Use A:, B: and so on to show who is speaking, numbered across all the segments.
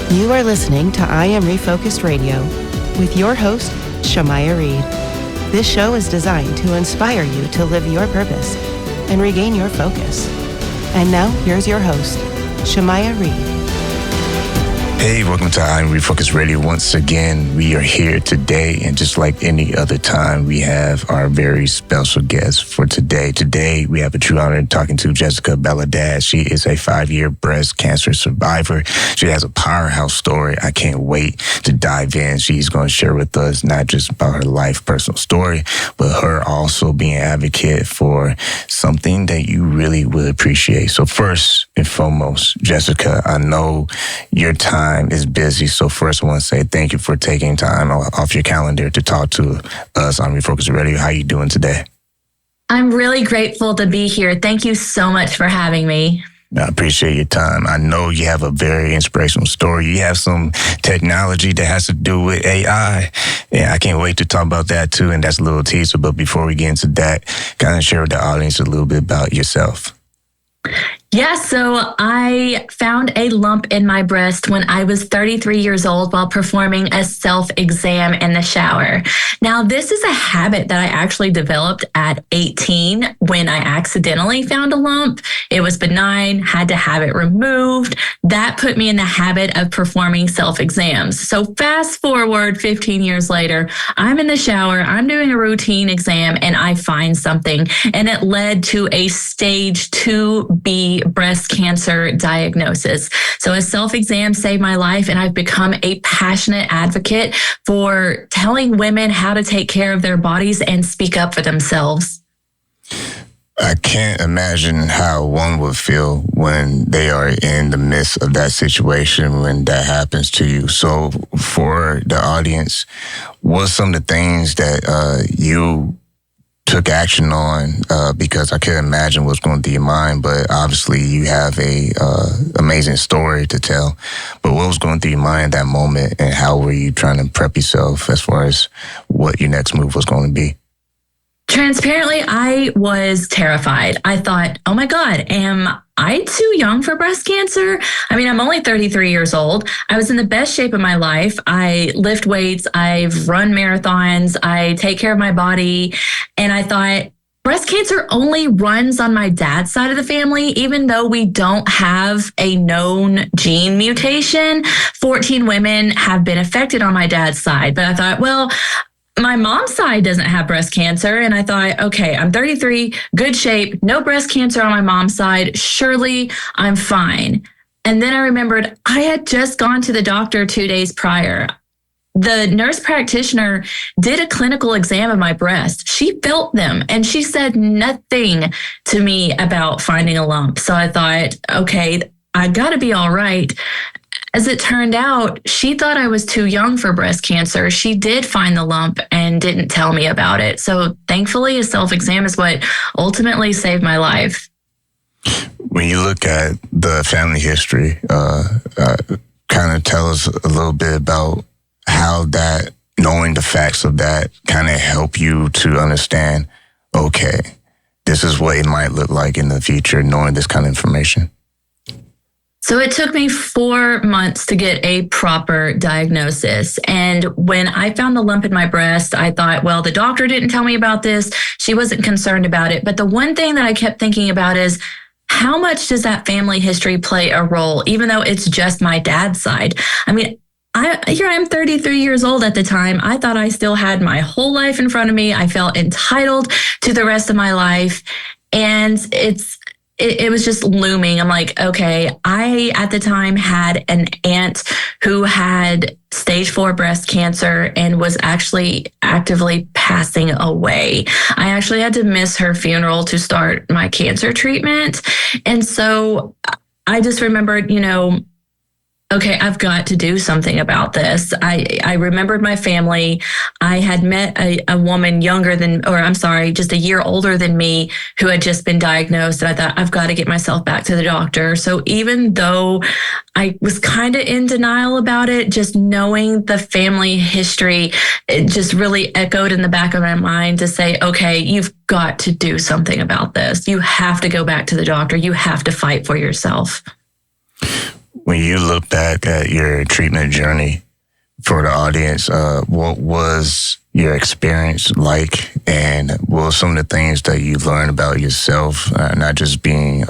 A: You are listening to I Am Refocused Radio with your host, Shamaya Reed. This show is designed to inspire you to live your purpose and regain your focus. And now, here's your host, Shamaya Reed.
B: Hey, welcome to I Am Refocused Radio. Once again, we are here today, and just like any other time, we have our very special guest for today. Today, we have a true honor talking to Jessica Baladad. She is a 5-year breast cancer survivor. She has a powerhouse story. I can't wait to dive in. She's going to share with us not just about her life, personal story, but her also being an advocate for something that you really would appreciate. So first and foremost, Jessica, I know your time is busy. So first, I want to say thank you for taking time off your calendar to talk to us on Refocused Radio. How are you doing today?
C: I'm really grateful to be here. Thank you so much for having me.
B: I appreciate your time. I know you have a very inspirational story. You have some technology that has to do with AI. And I can't wait to talk about that too. And that's a little teaser. But before we get into that, kind of share with the audience a little bit about yourself.
C: Yeah, so I found a lump in my breast when I was 33 years old while performing a self-exam in the shower. Now, this is a habit that I actually developed at 18 when I accidentally found a lump. It was benign, had to have it removed. That put me in the habit of performing self-exams. So fast forward 15 years later, I'm in the shower, I'm doing a routine exam, and I find something. And it led to a stage 2B breast cancer diagnosis. So a self-exam saved my life, and I've become a passionate advocate for telling women how to take care of their bodies and speak up for themselves.
B: I can't imagine how one would feel when they are in the midst of that situation when that happens to you. So for the audience, what some of the things that you took action on, because I can't imagine what's going through your mind, but obviously you have a amazing story to tell. But what was going through your mind at that moment, and how were you trying to prep yourself as far as what your next move was going to be?
C: Transparently, I was terrified. I thought, oh my God, am I too young for breast cancer? I mean, I'm only 33 years old. I was in the best shape of my life. I lift weights. I've run marathons. I take care of my body. And I thought, breast cancer only runs on my dad's side of the family, even though we don't have a known gene mutation. 14 women have been affected on my dad's side. But I thought, well, my mom's side doesn't have breast cancer. And I thought, okay, I'm 33, good shape, no breast cancer on my mom's side. Surely I'm fine. And then I remembered I had just gone to the doctor 2 days prior. The nurse practitioner did a clinical exam of my breast. She felt them, and she said nothing to me about finding a lump. So I thought, okay, I gotta be all right. As it turned out, she thought I was too young for breast cancer. She did find the lump and didn't tell me about it. So thankfully, a self-exam is what ultimately saved my life.
B: When you look at the family history, kind of tell us a little bit about how that, knowing the facts of that, kind of help you to understand, okay, this is what it might look like in the future, knowing this kind of information.
C: So it took me 4 months to get a proper diagnosis. And when I found the lump in my breast, I thought, well, the doctor didn't tell me about this. She wasn't concerned about it. But the one thing that I kept thinking about is, how much does that family history play a role, even though it's just my dad's side? I mean, here I am 33 years old at the time. I thought I still had my whole life in front of me. I felt entitled to the rest of my life. And it was just looming. I'm like, okay, I, at the time, had an aunt who had stage 4 breast cancer and was actually actively passing away. I actually had to miss her funeral to start my cancer treatment. And so I just remembered, okay, I've got to do something about this. I remembered my family. I had met a woman just a year older than me who had just been diagnosed. And I thought, I've got to get myself back to the doctor. So even though I was kind of in denial about it, just knowing the family history, it just really echoed in the back of my mind to say, okay, you've got to do something about this. You have to go back to the doctor. You have to fight for yourself.
B: When you look back at your treatment journey for the audience, what was your experience like, and what were some of the things that you learned about yourself, not just being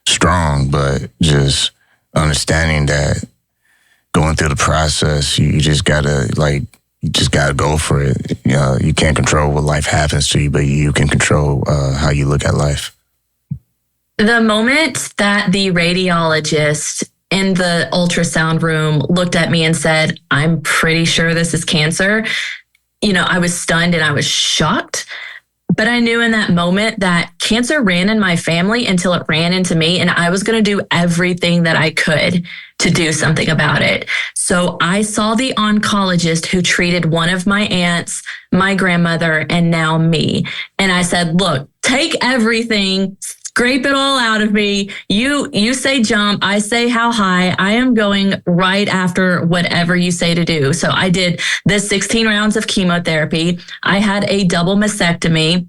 B: strong, but just understanding that going through the process, you just gotta go for it. You know, you can't control what life happens to you, but you can control how you look at life.
C: The moment that the radiologist in the ultrasound room looked at me and said, "I'm pretty sure this is cancer," I was stunned and I was shocked. But I knew in that moment that cancer ran in my family until it ran into me, and I was going to do everything that I could to do something about it. So I saw the oncologist who treated one of my aunts, my grandmother, and now me. And I said, "Look, take everything, scrape it all out of me. You say jump, I say how high. I am going right after whatever you say to do." So I did the 16 rounds of chemotherapy. I had a double mastectomy.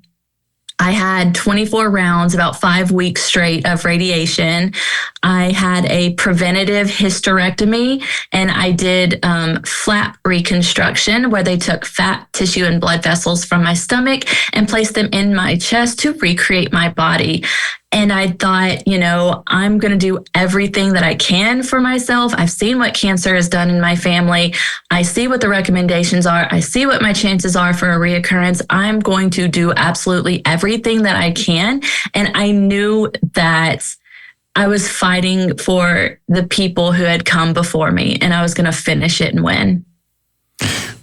C: I had 24 rounds, about 5 weeks straight of radiation. I had a preventative hysterectomy, and I did flap reconstruction, where they took fat, tissue, and blood vessels from my stomach and placed them in my chest to recreate my body. And I thought, I'm going to do everything that I can for myself. I've seen what cancer has done in my family. I see what the recommendations are. I see what my chances are for a reoccurrence. I'm going to do absolutely everything that I can. And I knew that I was fighting for the people who had come before me, and I was going to finish it and win.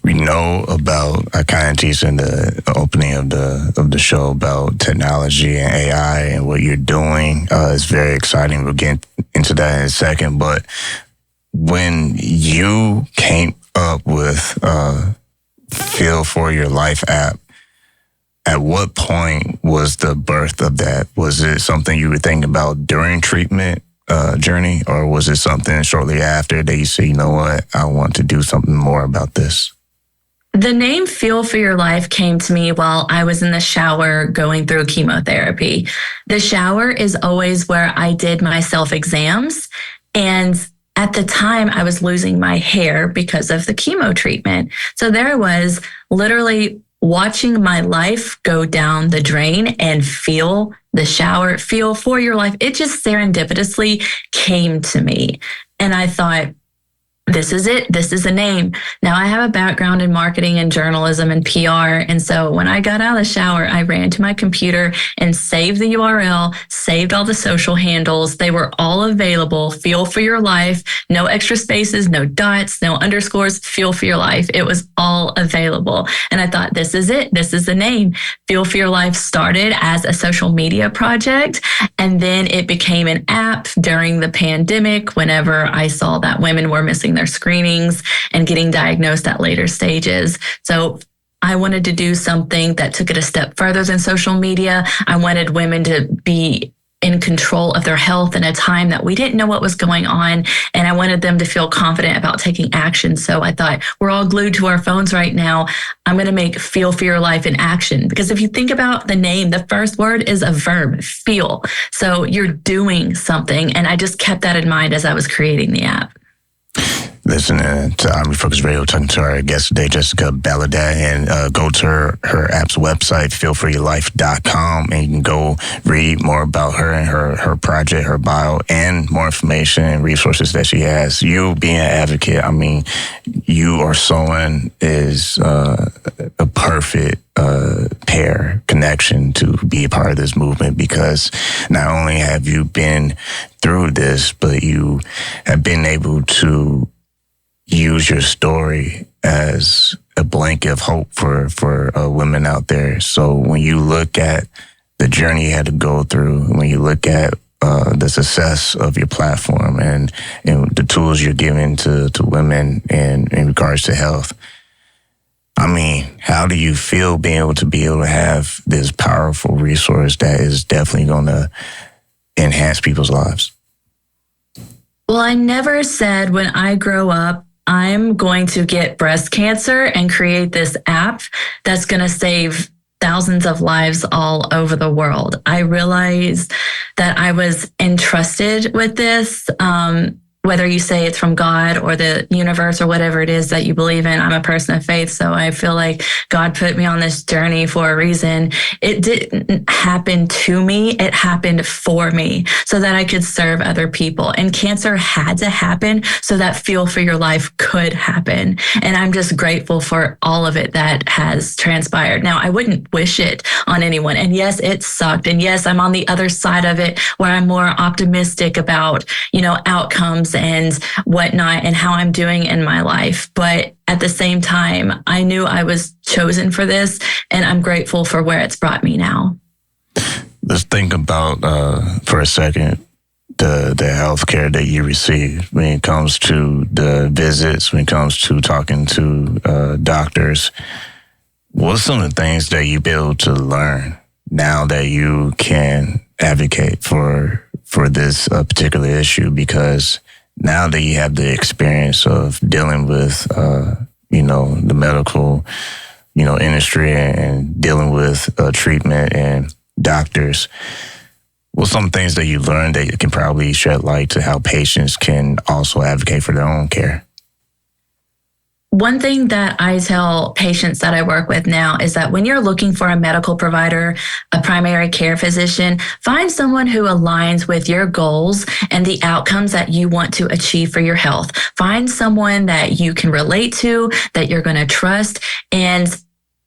B: We know about, I kind of teased in the opening of the show about technology and AI and what you're doing. It's very exciting. We'll get into that in a second. But when you came up with Feel for Your Life app, at what point was the birth of that? Was it something you were thinking about during treatment journey, or was it something shortly after that you say, "You know what, I want to do something more about this"?
C: The name Feel for Your Life came to me while I was in the shower going through chemotherapy. The shower is always where I did my self-exams. And at the time, I was losing my hair because of the chemo treatment. So there I was, literally watching my life go down the drain, and feel the shower, Feel for Your Life. It just serendipitously came to me. And I thought, this is it. This is the name. Now, I have a background in marketing and journalism and PR. And so when I got out of the shower, I ran to my computer and saved the URL, saved all the social handles. They were all available. Feel for Your Life. No extra spaces, no dots, no underscores. Feel for Your Life. It was all available. And I thought, this is it. This is the name. Feel for Your Life started as a social media project, and then it became an app during the pandemic, whenever I saw that women were missing their screenings and getting diagnosed at later stages. So I wanted to do something that took it a step further than social media. I wanted women to be in control of their health in a time that we didn't know what was going on. And I wanted them to feel confident about taking action. So I thought, we're all glued to our phones right now. I'm going to make Feel for Your Life in action. Because if you think about the name, the first word is a verb, feel. So you're doing something. And I just kept that in mind as I was creating the app.
B: Listening to Refocus Radio, talking to our guest today, Jessica Baladad, and go to her app's website, feelforyourlife.com, and you can go read more about her and her project, her bio, and more information and resources that she has. You being an advocate, I mean, you or someone is a perfect connection to be a part of this movement, because not only have you been through this, but you have been able to use your story as a blanket of hope for women out there. So when you look at the journey you had to go through, when you look at the success of your platform and the tools you're giving to women in regards to health, I mean, how do you feel being able to have this powerful resource that is definitely going to enhance people's lives?
C: Well, I never said when I grow up, I'm going to get breast cancer and create this app that's going to save thousands of lives all over the world. I realized that I was entrusted with this whether you say it's from God or the universe or whatever it is that you believe in. I'm a person of faith, so I feel like God put me on this journey for a reason. It didn't happen to me. It happened for me so that I could serve other people. And cancer had to happen so that Feel for Your Life could happen. And I'm just grateful for all of it that has transpired. Now, I wouldn't wish it on anyone. And yes, it sucked. And yes, I'm on the other side of it where I'm more optimistic about, outcomes and whatnot and how I'm doing in my life. But at the same time, I knew I was chosen for this, and I'm grateful for where it's brought me now.
B: Let's think about, for a second, the healthcare that you receive when it comes to the visits, when it comes to talking to doctors. What's some of the things that you be able to learn now that you can advocate for this particular issue? Because now that you have the experience of dealing with, the medical, industry and dealing with treatment and doctors, what's some things that you learned that you can probably shed light to how patients can also advocate for their own care?
C: One thing that I tell patients that I work with now is that when you're looking for a medical provider, a primary care physician, find someone who aligns with your goals and the outcomes that you want to achieve for your health. Find someone that you can relate to, that you're going to trust. And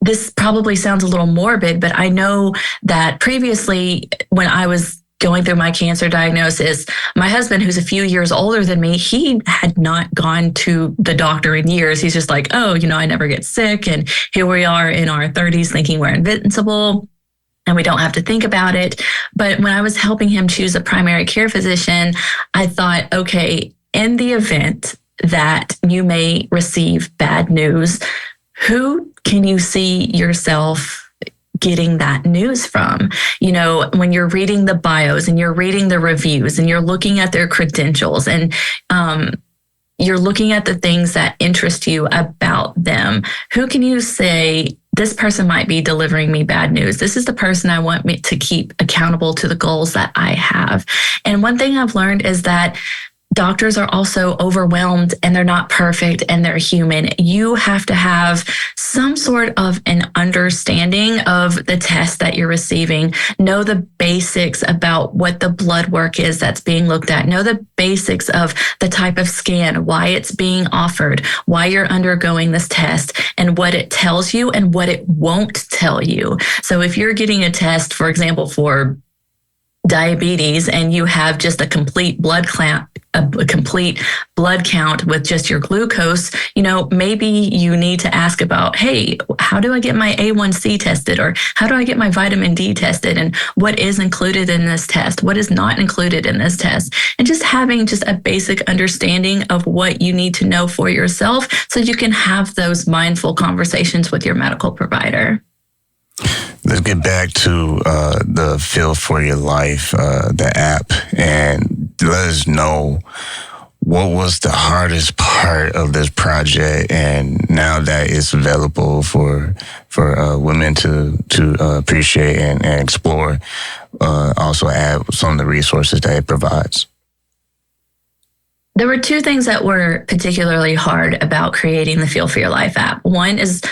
C: this probably sounds a little morbid, but I know that previously when I was going through my cancer diagnosis, my husband, who's a few years older than me, he had not gone to the doctor in years. He's just like, I never get sick. And here we are in our 30s thinking we're invincible and we don't have to think about it. But when I was helping him choose a primary care physician, I thought, okay, in the event that you may receive bad news, who can you see yourself getting that news from? When you're reading the bios and you're reading the reviews and you're looking at their credentials and you're looking at the things that interest you about them, who can you say, this person might be delivering me bad news? This is the person I want me to keep accountable to the goals that I have. And one thing I've learned is that doctors are also overwhelmed and they're not perfect and they're human. You have to have some sort of an understanding of the test that you're receiving. Know the basics about what the blood work is that's being looked at. Know the basics of the type of scan, why it's being offered, why you're undergoing this test, and what it tells you and what it won't tell you. So if you're getting a test, for example, for diabetes and you have just a complete blood count with just your glucose, maybe you need to ask about, hey, how do I get my A1C tested? Or how do I get my vitamin D tested? And what is included in this test? What is not included in this test? And just having just a basic understanding of what you need to know for yourself so you can have those mindful conversations with your medical provider.
B: Let's get back to the Feel for Your Life, the app, and let us know what was the hardest part of this project, and now that it's available for women to appreciate and explore, also add some of the resources that it provides.
C: There were two things that were particularly hard about creating the Feel for Your Life app. One is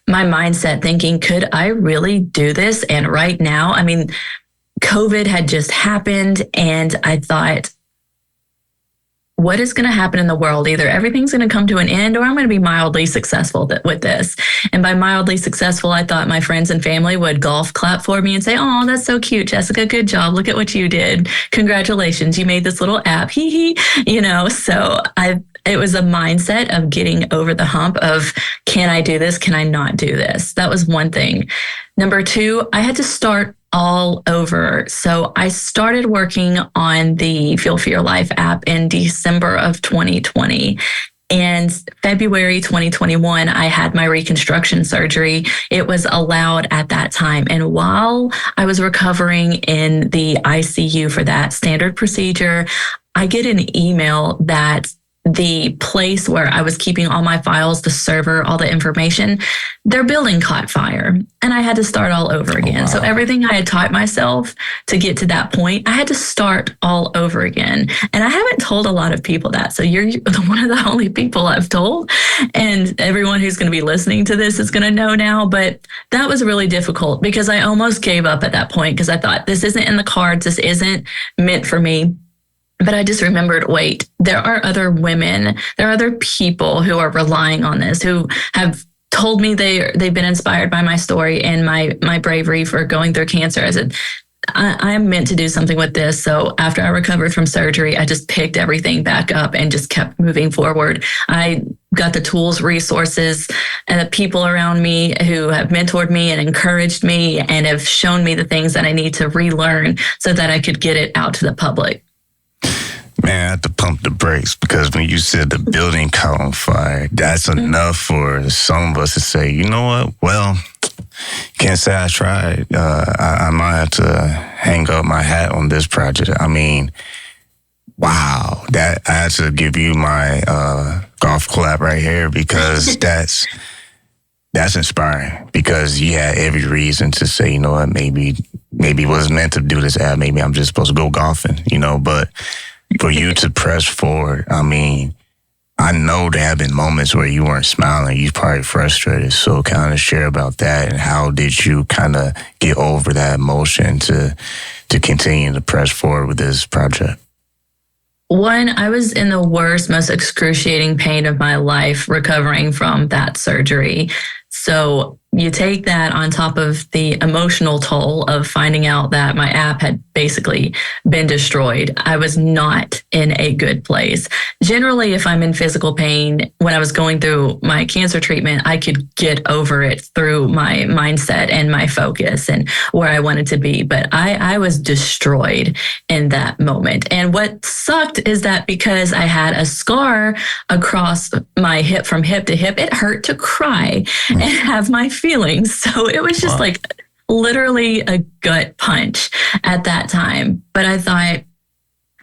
C: my mindset thinking, could I really do this? And right now, COVID had just happened and I thought, what is going to happen in the world? Either everything's going to come to an end or I'm going to be mildly successful with this. And by mildly successful, I thought my friends and family would golf clap for me and say, oh, that's so cute, Jessica. Good job. Look at what you did. Congratulations. You made this little app. Hee hee. So it was a mindset of getting over the hump of, can I do this? Can I not do this? That was one thing. Number two, I had to start all over. So I started working on the Feel for Your Life app in December of 2020. And February 2021, I had my reconstruction surgery. It was allowed at that time. And while I was recovering in the ICU for that standard procedure, I get an email that the place where I was keeping all my files, the server, all the information, their building caught fire and I had to start all over again. Wow. So everything I had taught myself to get to that point, I had to start all over again. And I haven't told a lot of people that. So you're one of the only people I've told. And everyone who's going to be listening to this is going to know now. But that was really difficult because I almost gave up at that point because I thought, this isn't in the cards. This isn't meant for me. But I just remembered, wait, there are other women, there are other people who are relying on this, who have told me they've been inspired by my story and my bravery for going through cancer. I said, I'm meant to do something with this. So after I recovered from surgery, I just picked everything back up and just kept moving forward. I got the tools, resources, and the people around me who have mentored me and encouraged me and have shown me the things that I need to relearn so that I could get it out to the public.
B: Man, I have to pump the brakes because when you said the building caught on fire, that's enough for some of us to say, you know what? Well, can't say I tried. I might have to hang up my hat on this project. I mean, wow. That I have to give you my golf clap right here because that's inspiring because you had every reason to say, you know what, maybe it was meant to do this ad. Maybe I'm just supposed to go golfing, but for you to press forward, I mean, I know there have been moments where you weren't smiling. You probably frustrated. So kind of share about that and how did you kind of get over that emotion to continue to press forward with this project?
C: One, I was in the worst, most excruciating pain of my life recovering from that surgery. So you take that on top of the emotional toll of finding out that my app had basically been destroyed. I was not in a good place. Generally, if I'm in physical pain, when I was going through my cancer treatment, I could get over it through my mindset and my focus and where I wanted to be. But I was destroyed in that moment. And what sucked is that because I had a scar across my hip from hip to hip, it hurt to cry and have my feelings. So it was just like literally a gut punch at that time. But I thought,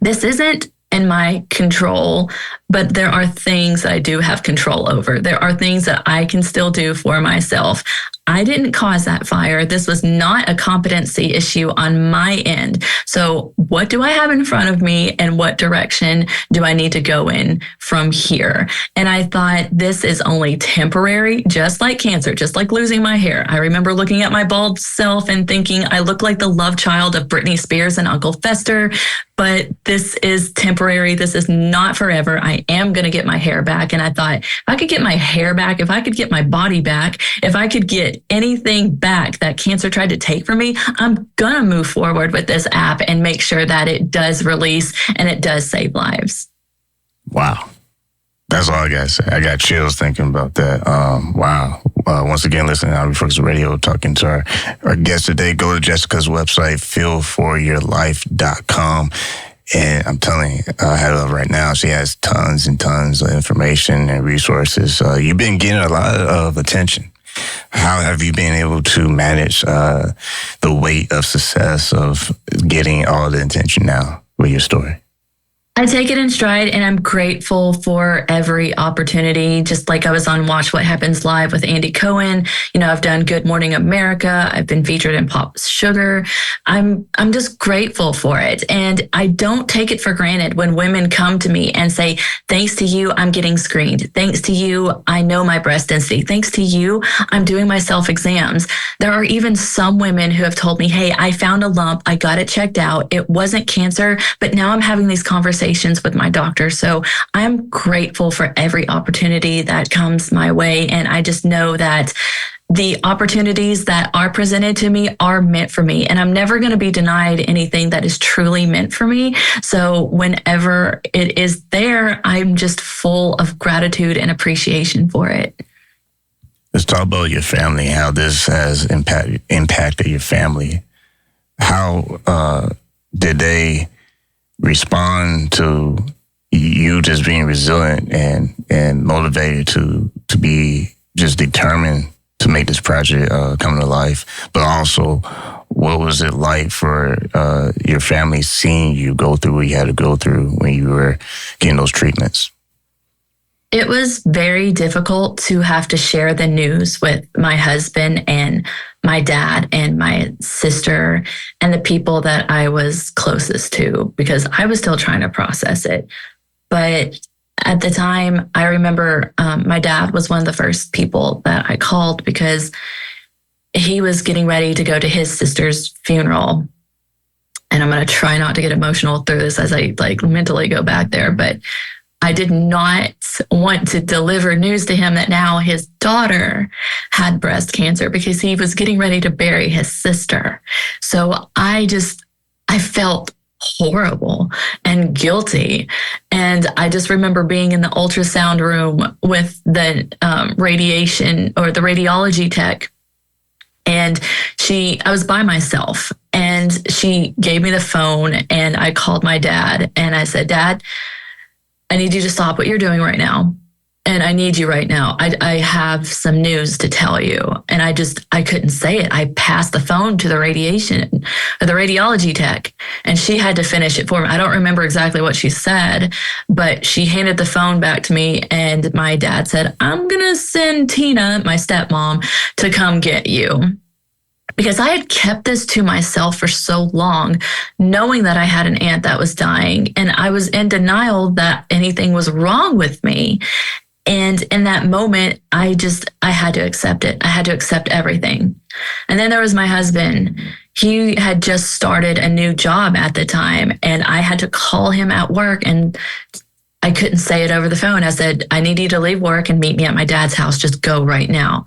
C: this isn't in my control, but there are things that I do have control over. There are things that I can still do for myself. I didn't cause that fire. This was not a competency issue on my end. So what do I have in front of me and what direction do I need to go in from here? And I thought this is only temporary, just like cancer, just like losing my hair. I remember looking at my bald self and thinking I look like the love child of Britney Spears and Uncle Fester, but this is temporary. This is not forever. I am going to get my hair back. And I thought, if I could get my hair back, if I could get my body back, if I could get anything back that cancer tried to take from me, I'm going to move forward with this app and make sure that it does release and it does save lives.
B: Wow. That's all I got to say. I got chills thinking about that. Wow. Once again, listening to UpWorthy Radio, talking to our guest today. Go to Jessica's website, feelforyourlife.com. And I'm telling you, I have it up right now. She has tons and tons of information and resources. You've been getting a lot of attention. How have you been able to manage the weight of success of getting all the attention now with your story?
C: I take it in stride and I'm grateful for every opportunity. Just like I was on Watch What Happens Live with Andy Cohen. I've done Good Morning America. I've been featured in Pop Sugar. I'm just grateful for it. And I don't take it for granted when women come to me and say, thanks to you, I'm getting screened. Thanks to you, I know my breast density. Thanks to you, I'm doing my self-exams. There are even some women who have told me, hey, I found a lump. I got it checked out. It wasn't cancer, but now I'm having these conversations with my doctor. So I'm grateful for every opportunity that comes my way. And I just know that the opportunities that are presented to me are meant for me. And I'm never going to be denied anything that is truly meant for me. So whenever it is there, I'm just full of gratitude and appreciation for it.
B: Let's talk about your family, how this has impacted your family. How did they respond to you just being resilient and motivated to be just determined to make this project come to life? But also, what was it like for your family seeing you go through what you had to go through when you were getting those treatments?
C: It was very difficult to have to share the news with my husband and my dad and my sister and the people that I was closest to, because I was still trying to process it. But at the time, I remember my dad was one of the first people that I called, because he was getting ready to go to his sister's funeral. And I'm going to try not to get emotional through this as I mentally go back there, but I did not want to deliver news to him that now his daughter had breast cancer, because he was getting ready to bury his sister. So I felt horrible and guilty. And I just remember being in the ultrasound room with the radiation or the radiology tech. And I was by myself, and she gave me the phone, and I called my dad and I said, Dad, I need you to stop what you're doing right now. And I need you right now. I have some news to tell you. And I couldn't say it. I passed the phone to the radiology tech, and she had to finish it for me. I don't remember exactly what she said, but she handed the phone back to me, and my dad said, I'm going to send Tina, my stepmom, to come get you. Because I had kept this to myself for so long, knowing that I had an aunt that was dying, and I was in denial that anything was wrong with me. And in that moment, I had to accept it. I had to accept everything. And then there was my husband. He had just started a new job at the time, and I had to call him at work, and I couldn't say it over the phone. I said, I need you to leave work and meet me at my dad's house. Just go right now.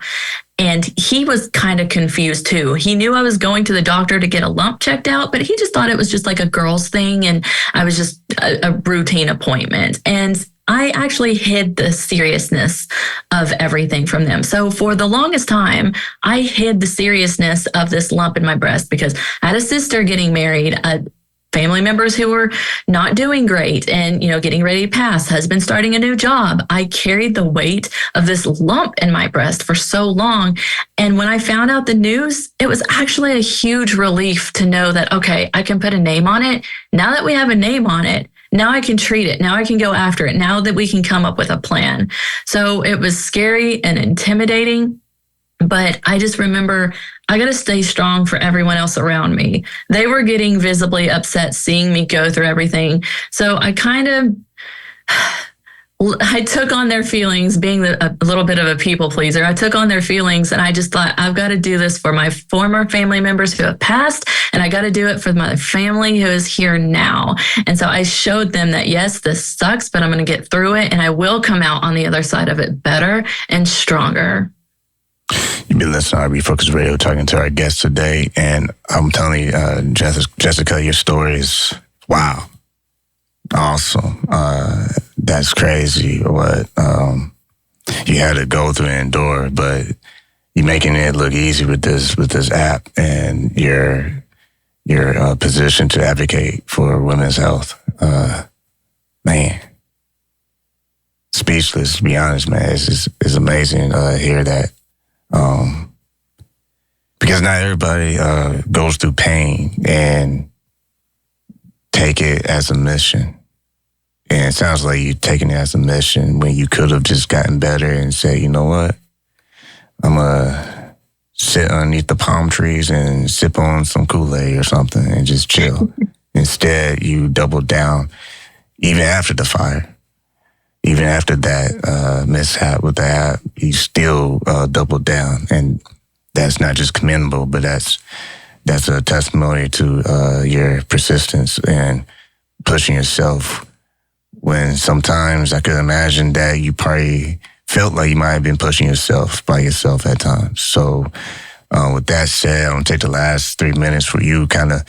C: And he was kind of confused too. He knew I was going to the doctor to get a lump checked out, but he just thought it was just like a girl's thing, and I was just a routine appointment. And I actually hid the seriousness of everything from them. So for the longest time, I hid the seriousness of this lump in my breast, because I had a sister getting married, family members who were not doing great and, getting ready to pass, husband starting a new job. I carried the weight of this lump in my breast for so long. And when I found out the news, it was actually a huge relief to know that, okay, I can put a name on it. Now that we have a name on it, now I can treat it. Now I can go after it. Now that we can come up with a plan. So it was scary and intimidating, but I just remember I got to stay strong for everyone else around me. They were getting visibly upset seeing me go through everything. So I took on their feelings, being a little bit of a people pleaser. I took on their feelings, and I just thought, I've got to do this for my former family members who have passed, and I got to do it for my family who is here now. And so I showed them that, yes, this sucks, but I'm going to get through it, and I will come out on the other side of it better and stronger.
B: You've been listening to Refocus Radio, talking to our guest today, and I'm telling you, Jessica, your story is wow, awesome. That's crazy what you had to go through and endure, but you're making it look easy with this app and your position to advocate for women's health. Man, speechless, to be honest, man. It's amazing to hear that. Because not everybody goes through pain and take it as a mission. And it sounds like you're taking it as a mission when you could have just gotten better and say, you know what? I'm going to sit underneath the palm trees and sip on some QALY or something and just chill. Instead, you doubled down even after the fire. Even after that mishap with the app, you still doubled down. And that's not just commendable, but that's a testimony to your persistence and pushing yourself, when sometimes I could imagine that you probably felt like you might have been pushing yourself by yourself at times. So with that said, I'm going to take the last 3 minutes for you. Kind of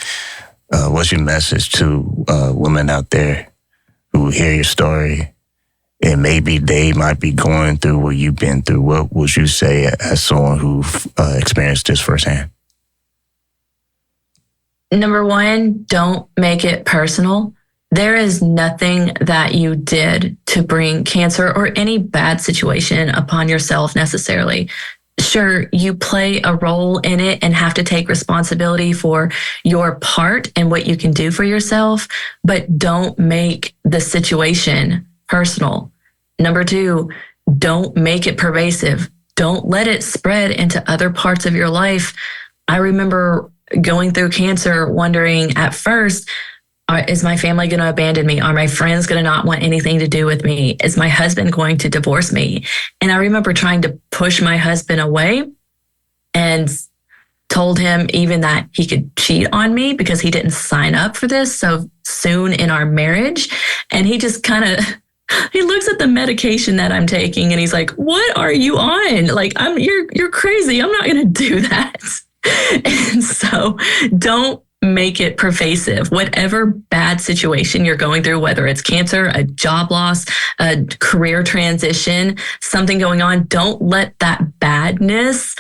B: what's your message to women out there who hear your story, and maybe they might be going through what you've been through? What would you say as someone who experienced this firsthand?
C: Number one, don't make it personal. There is nothing that you did to bring cancer or any bad situation upon yourself necessarily. Sure, you play a role in it and have to take responsibility for your part and what you can do for yourself, but don't make the situation personal. Number 2, don't make it pervasive. Don't let it spread into other parts of your life. I remember going through cancer, wondering at first, is my family going to abandon me? Are my friends going to not want anything to do with me? Is my husband going to divorce me? And I remember trying to push my husband away and told him even that he could cheat on me because he didn't sign up for this so soon in our marriage. And he just kind of, he looks at the medication that I'm taking and he's like, what are you on? Like, you're crazy. I'm not going to do that. And so don't make it pervasive. Whatever bad situation you're going through, whether it's cancer, a job loss, a career transition, something going on, don't let that badness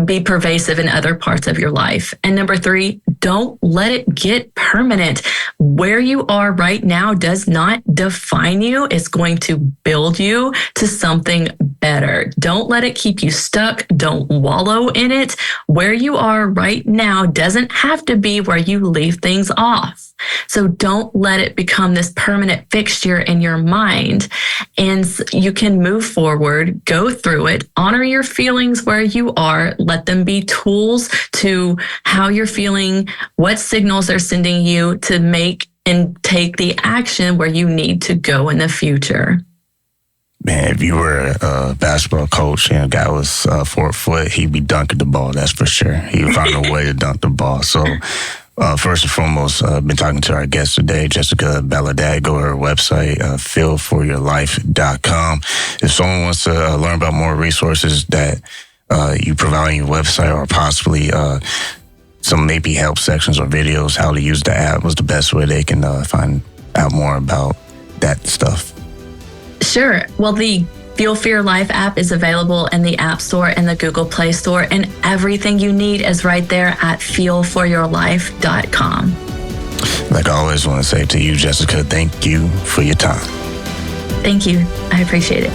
C: be pervasive in other parts of your life. And number 3, don't let it get permanent. Where you are right now does not define you. It's going to build you to something better. Don't let it keep you stuck. Don't wallow in it. Where you are right now doesn't have to be where you leave things off. So don't let it become this permanent fixture in your mind. And you can move forward, go through it, honor your feelings where you are, let them be tools to how you're feeling, what signals they're sending you to make and take the action where you need to go in the future.
B: Man, if you were a basketball coach and a guy was 4 foot, he'd be dunking the ball, that's for sure. He would find a way to dunk the ball. So first and foremost, I've been talking to our guest today, Jessica Baladad. Go to her website, feelforyourlife.com. If someone wants to learn about more resources that you provide on your website, or possibly some maybe help sections or videos, how to use the app, what's the best way they can find out more about that stuff?
C: Sure. Well, the Feel for Your Life app is available in the App Store and the Google Play Store, and everything you need is right there at feelforyourlife.com.
B: Like I always want to say to you, Jessica, thank you for your time.
C: Thank you. I appreciate it.